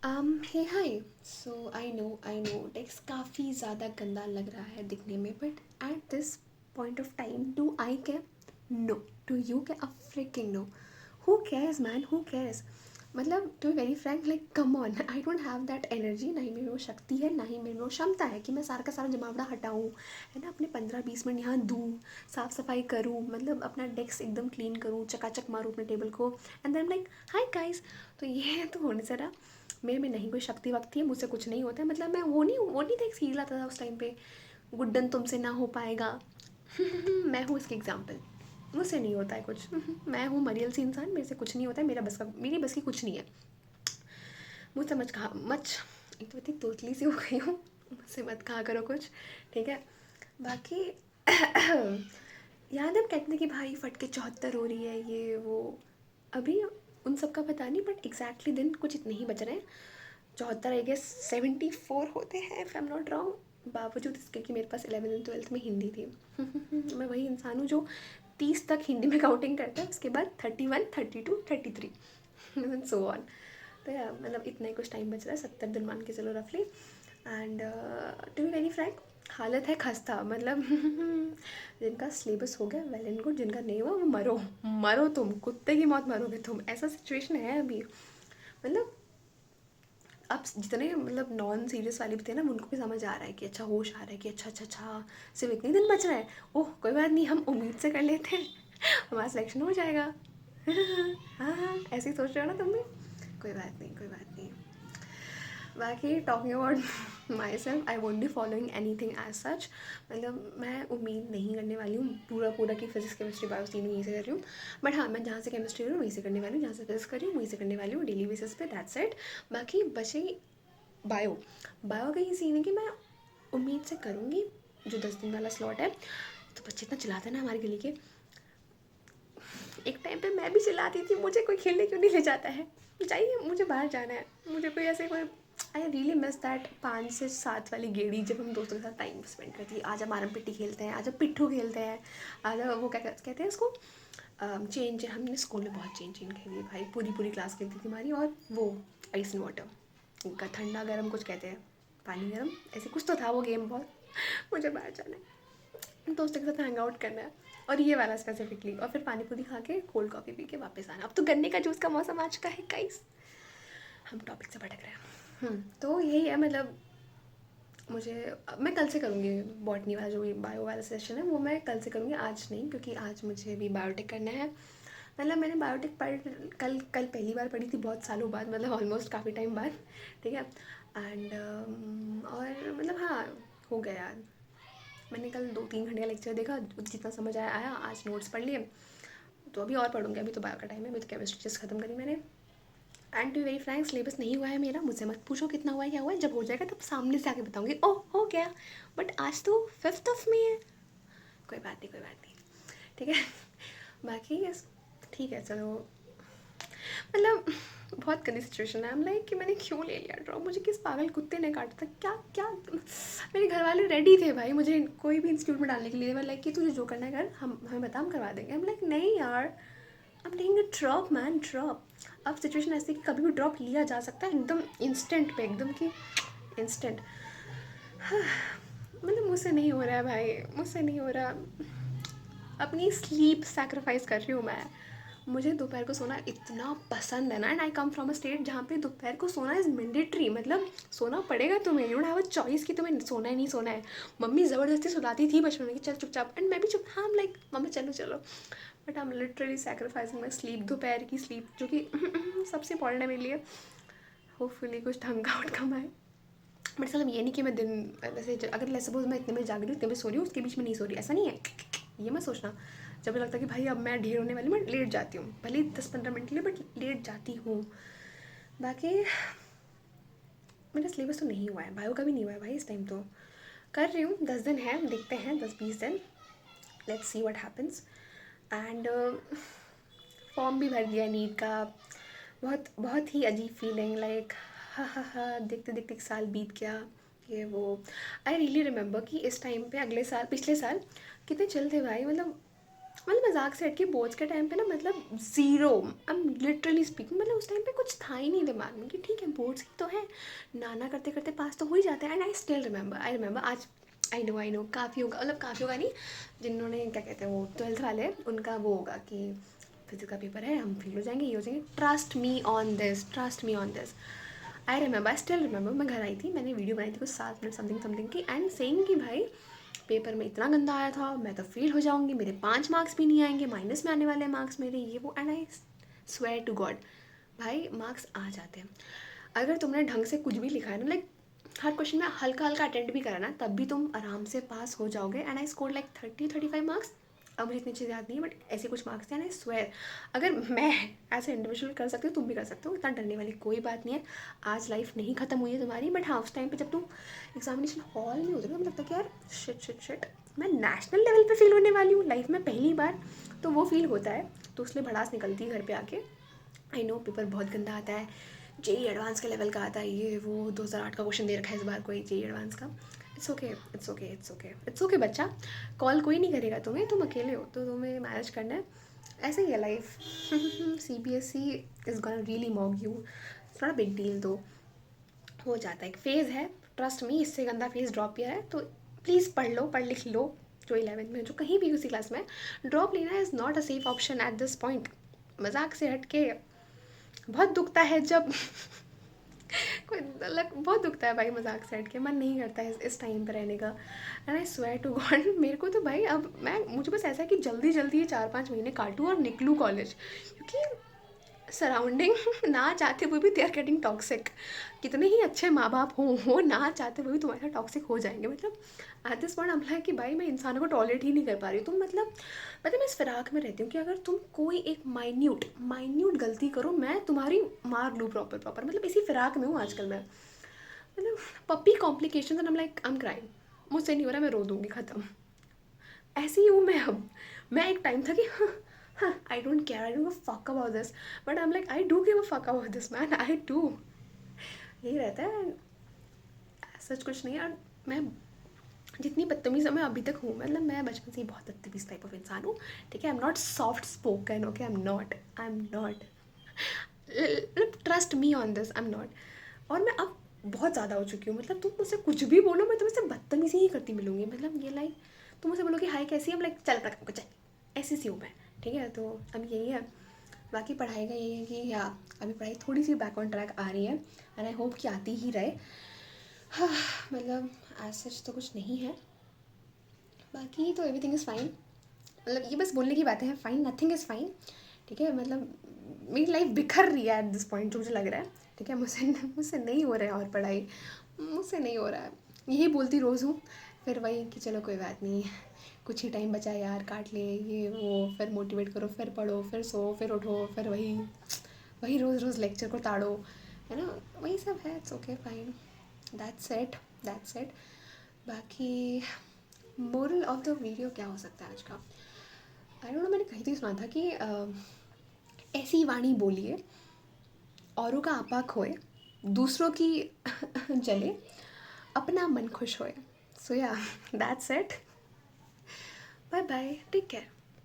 Hey hi. So I know text काफ़ी ज़्यादा गंदा लग रहा है दिखने में, but at this point of time do I care? No. Do you care? A freaking no. Who cares man, who cares? मतलब to be very frank, like come on, I don't have that energy. ना ही मेरे में वो शक्ति है, ना ही मेरे में वो क्षमता है कि मैं सारा का सारा जमावड़ा हटाऊँ, है ना, अपने 15-20 मिनट यहाँ दूँ, साफ़ सफाई करूँ, मतलब अपना डेस्क एकदम क्लीन करूँ, चकाचक मारूँ अपने टेबल को, and then like hi guys. तो ये तो होने से रहा, मेरे में नहीं कोई शक्ति वक्ति है, मुझसे कुछ नहीं होता है। मतलब मैं वो नहीं था, एक सीरियल आता था उस टाइम पे, गुड्डन तुमसे ना हो पाएगा। मैं हूँ इसकी एग्जाम्पल। मुझसे नहीं होता है कुछ। मैं हूँ मरियल सी इंसान, मेरे से कुछ नहीं होता है, मेरी बस की कुछ नहीं है। मुझसे मत कहा मच, एक तो इतनी तोतली सी हो गई हूँ, मुझसे मत कहा करो कुछ, ठीक है। बाकी याद है हम कहते थे कि भाई फट के 74 हो रही है, ये वो। अभी उन सब का पता नहीं, बट एग्जैक्टली दिन कुछ इतने ही बच रहे हैं। 74 आई गेस 74 होते हैं, if I am not wrong, बावजूद इसके कि मेरे पास 11th और 12th में हिंदी थी। मैं वही इंसान हूँ जो 30 तक हिंदी में काउंटिंग करता है, उसके बाद 31, 32, 33 एंड सो ऑन। तो यार मतलब इतना ही कुछ टाइम बच रहा है, 70 दिन मान के चलो रफली। And to be very frank, हालत है खस्ता, मतलब जिनका सिलेबस हो गया वेल एंड गुड, जिनका नहीं हुआ वो मरो। मरो तुम, कुत्ते की मौत मरोगे तुम, ऐसा सिचुएशन है अभी। मतलब अब जितने मतलब नॉन सीरियस वाले भी थे ना, उनको भी समझ आ रहा है कि अच्छा, होश आ रहा है कि अच्छा अच्छा अच्छा, सिर्फ इतने दिन बच रहा है। ओह कोई बात नहीं, हम उम्मीद से कर लेते हैं, हमारा सिलेक्शन हो जाएगा। हाँ हाँ, ऐसे ही सोच रहे हो ना तुम भी। कोई बात नहीं, कोई बात नहीं। बाकी talking about myself, I won't be following anything as such. मतलब मैं उम्मीद नहीं करने वाली हूँ पूरा पूरा कि फिजिक्स केमिस्ट्री बायो तीनों यहीं से कर रही हूँ। बट हाँ, मैं जहाँ से केमिस्ट्री कर रही हूँ वहीं से करने वाली हूँ, जहाँ से फिजिक्स कर रही हूँ वहीं से करने वाली हूँ, डेली बेसिस पे, दैट्स इट। बाकी बचे बायो। बायो का ये सीन है कि मैं उम्मीद से करूँगी, जो 10 दिन वाला स्लॉट है। तो बच्चे इतना चिल्लाते हैं ना हमारे गली के, एक टाइम पे मैं भी चिल्लाती थी, मुझे कोई खेलने क्यों नहीं ले जाता है, जाइए मुझे बाहर जाना है, मुझे कोई ऐसे कोई। आई रियली मिस दैट 5 से 7 वाली गेड़ी, जब हम दोस्तों के साथ टाइम स्पेंड करती। आज हम आरम पिट्टी खेलते हैं, आज हम पिट्ठू खेलते हैं, आज वो क्या कहते हैं उसको, चेन। हमने स्कूल में बहुत चेन खेली है भाई, पूरी पूरी क्लास खेलती थी हमारी। और वो आइस एंड वाटर, उनका ठंडा गर्म कुछ कहते हैं, पानी गर्म, ऐसे कुछ तो था वो गेम बहुत। मुझे बाहर जाना है, दोस्तों के साथ हैंग आउट करना है, और ये वाला स्पेसिफिकली, और फिर पानी पूरी खा के कोल्ड कॉफ़ी पी के वापस आना। अब तो गन्ने का जूस का मौसम आ चुका है गाइस, हम टॉपिक से भटक रहे हैं। तो यही है मतलब। मुझे मैं कल से करूँगी बॉटनी वाला, जो भी बायो वाला सेशन है वो मैं कल से करूँगी, आज नहीं, क्योंकि आज मुझे भी बायोटेक करना है। मतलब मैंने बायोटेक पढ़, कल कल पहली बार पढ़ी थी बहुत सालों बाद, मतलब ऑलमोस्ट काफ़ी टाइम बाद, ठीक है। एंड और मतलब हाँ, हो गया यार। मैंने कल 2-3 घंटे का लेक्चर देखा, जितना समझ आया आया, आज नोट्स पढ़ लिए। तो अभी और पढ़ूंगी, अभी तो बायो का टाइम है, अभी तो केमिस्ट्री जस्ट खत्म करी मैंने। And to very frank, syllabus नहीं हुआ है मेरा, मुझसे मत पूछो कितना हुआ है क्या हुआ है, जब हो जाएगा तब सामने से आके बताऊंगी, ओह हो गया। बट आज तो 5th में है, कोई बात नहीं, कोई बात नहीं, ठीक है। बाकी ठीक है चलो। मतलब बहुत गंदी सिचुएशन है, लाइक कि मैंने क्यों ले लिया ड्रॉप, मुझे किस पागल कुत्ते ने काटा था, क्या क्या। मेरे घर वाले रेडी थे भाई मुझे कोई भी इंस्टीट्यूट में डालने के लिए, मैं लाइक कि तुझे जो करना है कर, हम हमें बता, हम करवा देंगे। हम लाइक नहीं यार, I am taking a drop man, drop. अब सिचुएशन ऐसी है कि कभी भी ड्रॉप लिया जा सकता है, एकदम इंस्टेंट पे, एकदम कि इंस्टेंट। मतलब मुझसे नहीं हो रहा है भाई, मुझसे नहीं हो रहा। अपनी स्लीप सेक्रीफाइस कर रही हूँ मैं। मुझे दोपहर को सोना इतना पसंद है ना, and I come from a state जहाँ पे दोपहर को सोना इज़ मैंडेटरी, मतलब सोना पड़ेगा तुम्हें, you don't have a choice कि तुम्हें सोना है नहीं सोना है। मम्मी ज़बरदस्ती सुलाती थी बचपन में कि चल चुपचाप, एंड मैं भी चुप, हाँ लाइक मम्मी चलो चलो। But I am literally sacrificing my sleep, दोपहर की स्लीप, जो कि सबसे इंपॉर्टेंट है मेरे लिए। होपफुली कुछ ढंग का आउटकम आए। बट मतलब ये नहीं कि मैं दिन, वैसे अगर सपोज मैं इतने बजे जाग रही हूँ, इतने बजे सो रही हूँ, उसके बीच में नहीं सो रही, ऐसा नहीं है। ये मत सोचना। जब मुझे लगता है कि भाई अब मैं ढेर होने वाली, मैं लेट जाती हूँ, भले ही 10-15 मिनट के लिए, बट लेट जाती हूँ। बाकी मेरा सिलेबस तो नहीं हुआ है, बायो का भी नहीं हुआ है भाई इस टाइम तो। कर रही हूँ, 10 दिन है, देखते हैं 10-20 दिन, let's see what happens. And form भी भर दिया नीट का। बहुत बहुत ही अजीब फीलिंग, लाइक हा हा हा, देखते देखते एक साल बीत गया, ये वो। आई रियली रिमेंबर कि इस टाइम पे अगले साल, पिछले साल कितने चिल थे भाई, मतलब मतलब मजाक से हट के बोर्ड्स के टाइम पे ना मतलब zero, I am literally speaking, मतलब उस टाइम पे कुछ था ही नहीं दिमाग में कि ठीक है बोर्ड्स ही तो है, ना करते करते पास तो हो ही जाते हैं। एंड आई रिमेंबर आज, आई नो काफ़ी होगा, मतलब काफ़ी होगा नहीं, जिन्होंने क्या कहते हैं वो 12th वाले, उनका वो होगा कि फिजिक्स का पेपर है, हम फेल हो जाएंगे, ये हो जाएंगे, trust me on this, trust me on this. I still remember, मैं घर आई थी, मैंने वीडियो बनाई थी कुछ 7 मिनट समथिंग समथिंग की, एंड सेइंग कि भाई पेपर में इतना गंदा आया था, मैं तो फेल हो जाऊंगी, मेरे 5 मार्क्स भी नहीं आएंगे, माइनस में आने वाले मार्क्स मेरे, ये वो। And I swear to God भाई मार्क्स आ जाते हैं अगर तुमने ढंग से कुछ भी लिखा है ना, लाइक हर क्वेश्चन में हल्का हल्का अटेंड भी करा ना, तब भी तुम आराम से पास हो जाओगे। And I score like 30-35 marks, अब मुझे इतनी चीज़ याद नहीं है, बट ऐसे कुछ मार्क्स थे। एंड आई स्वेयर अगर मैं एज ए इंडिविजुअल कर सकती हूँ, तुम भी कर सकते हो, इतना डरने वाली कोई बात नहीं है। आज लाइफ नहीं ख़त्म हुई है तुम्हारी, बट हाँ उस टाइम पे जब तुम एग्जामिनेशन हॉल में होते हो, मुझे लगता है कि यार शिट मैं नेशनल लेवल पे फील होने वाली हूँ लाइफ में पहली बार, तो वो फील होता है, तो उसलिए भड़ास निकलती है घर पे आके। आई नो पेपर बहुत गंदा आता है, जेई एडवांस के लेवल का आता है, ये वो 2008 का क्वेश्चन दे रखा है इस बार कोई जेई एडवांस का। It's okay it's okay it's okay it's okay बच्चा, कॉल कोई नहीं करेगा तुम्हें, तुम अकेले हो तो तुम्हें मैनेज करना है, ऐसे ही है life. CBSE is gonna really mock you, थोड़ा बिग डील दो, हो जाता है, एक फेज़ है, ट्रस्ट मी, इससे गंदा फेज़ ड्रॉप ईयर है, तो प्लीज़ पढ़ लो, पढ़ लिख लो, जो 11th में जो कहीं भी उसी क्लास में, ड्रॉप लेना is not a safe option eight this point. मजाक से हट के बहुत दुखता है जब कोई मतलब बहुत दुखता है भाई, मजाक से हट के मन नहीं करता है इस टाइम पर रहने का। And I swear to God मेरे को तो भाई अब मैं, मुझे बस ऐसा है कि जल्दी जल्दी ये 4-5 महीने काटूँ और निकलूँ कॉलेज, क्योंकि सराउंडिंग ना चाहते हुए भी दे आर गेटिंग टॉक्सिक, कितने ही अच्छे माँ बाप हों, वो ना चाहते हुए भी तुम्हारे साथ टॉक्सिक हो जाएंगे। मतलब एट दिस पॉइंट हमला है कि भाई मैं इंसानों को टॉलरेट ही नहीं कर पा रही हूँ। तुम मतलब मैं इस फिराक में रहती हूँ कि अगर तुम कोई एक माइन्यूट माइन्यूट गलती करो, मैं तुम्हारी मार लूँ प्रॉपर प्रॉपर, मतलब इसी फिराक में हूँ आजकल मैं, मतलब puppy complication and I am crying, मुझसे नहीं हो रहा, मैं रो दूँगी, ख़त्म, ऐसी ही हूँ मैं अब। मैं एक टाइम था कि I don't care, I don't fuck about this, but I am like I do give a fuck about this man, I do, यही रहता है, सच कुछ नहीं है। और मैं जितनी बदतमीज़ मैं अभी तक हूँ, मतलब मैं बचपन से ही बहुत बदतमीज़ टाइप ऑफ इंसान हूँ, ठीक है, I am not soft spoken, okay, I am not trust me on this, I am not. और मैं अब बहुत ज़्यादा हो चुकी हूँ, मतलब तुम मुझसे कुछ भी बोलो, मैं तुमसे बदतमीज़ी ही करती मिलूँगी, मतलब ये लाइक तुम मुझसे बोलो कि हाय कैसी है, लाइक चल पड़ा चल, ऐसी सी हूँ मैं, ठीक है। तो अब यही है, बाकी पढ़ाई का यही है कि या अभी पढ़ाई थोड़ी सी बैक ऑन ट्रैक आ रही है, एंड आई होप कि आती ही रहे। हाँ, मतलब एज सच तो कुछ नहीं है, बाकी तो एवरीथिंग इज़ फाइन, मतलब ये बस बोलने की बातें हैं, फाइन नथिंग इज़ फाइन, ठीक है। मतलब मेरी लाइफ बिखर रही है एट दिस पॉइंट, जो मुझे लग रहा है, ठीक है, मुझसे मुझसे नहीं हो रहा है, और पढ़ाई मुझसे नहीं हो रहा है, यही बोलती रोज़ हूँ, फिर वही कि चलो कोई बात नहीं, कुछ ही टाइम बचा यार, काट ले, ये वो, फिर मोटिवेट करो, फिर पढ़ो, फिर सो, फिर उठो, फिर वही वही रोज़ रोज़ लेक्चर को ताड़ो, है ना, वही सब है। It's okay fine, that's it, that's it. बाकी मोरल ऑफ द वीडियो क्या हो सकता है आज का, आई डोंट नो, मैंने कहीं तो सुना था कि ऐसी वाणी बोलिए औरों का आपा खोए, दूसरों की जले, अपना मन खुश होए। So yeah that's it, bye bye, take care.